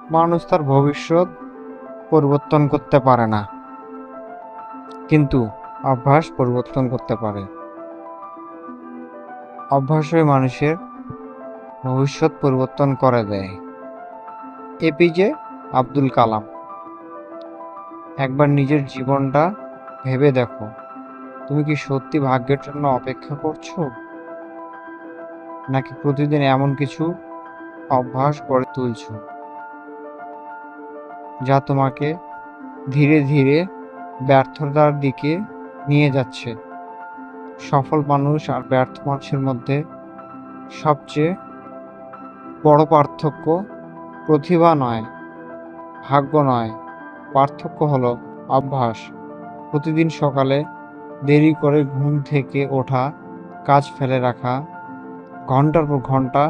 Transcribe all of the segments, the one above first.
মানুষ তার ভবিষ্যৎ পরিবর্তন করতে পারে না, কিন্তু অভ্যাস পরিবর্তন করতে পারে। অভ্যাসই মানুষের ভবিষ্যৎ পরিবর্তন করে দেয়। এপিজে আব্দুল কালাম। একবার নিজের জীবনটা ভেবে দেখো, তুমি কি সত্যি ভাগ্যের জন্য অপেক্ষা করছো, নাকি প্রতিদিন এমন কিছু অভ্যাস গড়ে তুলছো যা তোমাকে ধীরে ধীরে ব্যর্থতার দিকে নিয়ে যাচ্ছে? সফল মানুষ আর ব্যর্থ মানুষের মধ্যে সবচেয়ে বড় পার্থক্য প্রতিভা নয়, ভাগ্য নয়, পার্থক্য হলো অভ্যাস। প্রতিদিন সকালে দেরি করে ঘুম থেকে ওঠা, কাজ ফেলে রাখা, ঘন্টার পর ঘন্টা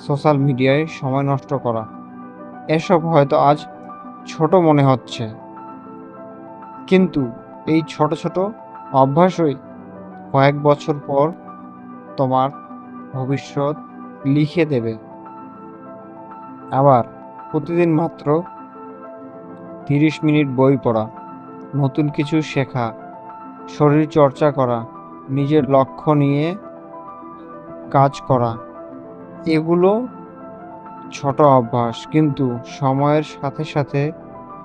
সোশ্যাল মিডিয়ায় সময় নষ্ট করা, এসব হয়তো আজ ছোট মনে হচ্ছে, কিন্তু এই ছোট ছোট অভ্যাসই কয়েক বছর পর তোমার ভবিষ্যৎ লিখে দেবে। আবার প্রতিদিন মাত্র 30 মিনিট বই পড়া, নতুন কিছু শেখা, শরীর চর্চা করা, নিজের লক্ষ্য নিয়ে কাজ করা, এগুলো ছোট অভ্যাস, কিন্তু সময়ের সাথে সাথে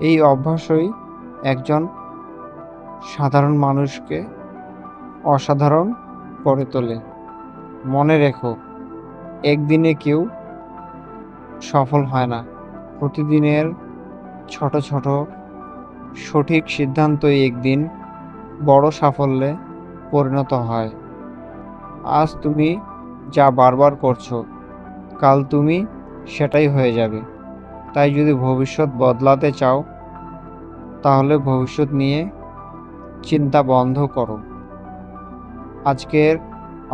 এই অভ্যাসই একজন সাধারণ মানুষকে অসাধারণ করে তোলে। মনে রেখো, একদিনে কেউ সফল হয় না, প্রতিদিনের ছোট ছোট সঠিক সিদ্ধান্তই একদিন বড় সাফল্যে পরিণত হয়। আজ তুমি যা বারবার করছো, কাল তুমি সেটাই হয়ে যাবে। তাই যদি ভবিষ্যৎ বদলাতে চাও, তাহলে ভবিষ্যৎ নিয়ে চিন্তা বন্ধ করো। আজকের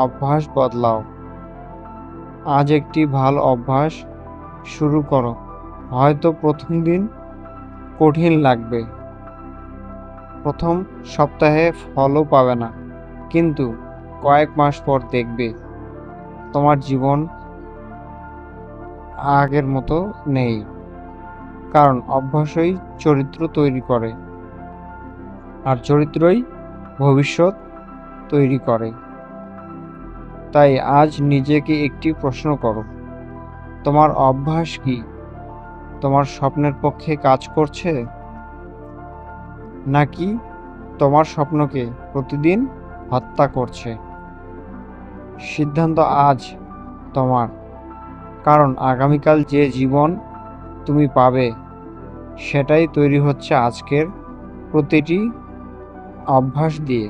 অভ্যাস বদলাও। আজ একটি ভালো অভ্যাস শুরু করো। হয়তো প্রথম দিন কঠিন লাগবে, প্রথম সপ্তাহে ফলও পাবে না, কিন্তু কয়েক মাস পর দেখবে তোমার জীবন আগের মতো নেই। কারণ অভ্যাসই চরিত্র তৈরি করে, আর চরিত্রই ভবিষ্যৎ তৈরি করে। তাই আজ নিজেকে একটি প্রশ্ন করো, তোমার অভ্যাস কি তোমার স্বপ্নের পক্ষে কাজ করছে, নাকি তোমার স্বপ্নকে প্রতিদিন হত্যা করছে? সিদ্ধান্ত আজ তোমার, কারণ আগামীকাল যে জীবন তুমি পাবে সেটাই তৈরি হচ্ছে আজকের প্রতিটি অভ্যাস দিয়ে।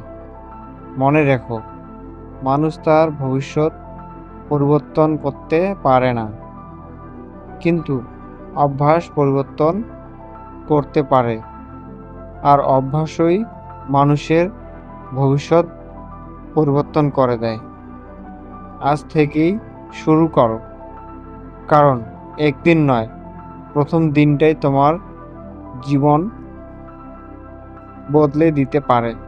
মনে রেখো, মানুষ তার ভবিষ্যৎ পরিবর্তন করতে পারে না, কিন্তু অভ্যাস পরিবর্তন করতে পারে। আর অভ্যাসই মানুষের ভবিষ্যৎ পরিবর্তন করে দেয়। আজ থেকেই শুরু করো, কারণ একদিন নয়, প্রথম দিনটাই তোমার জীবন বদলে দিতে পারে।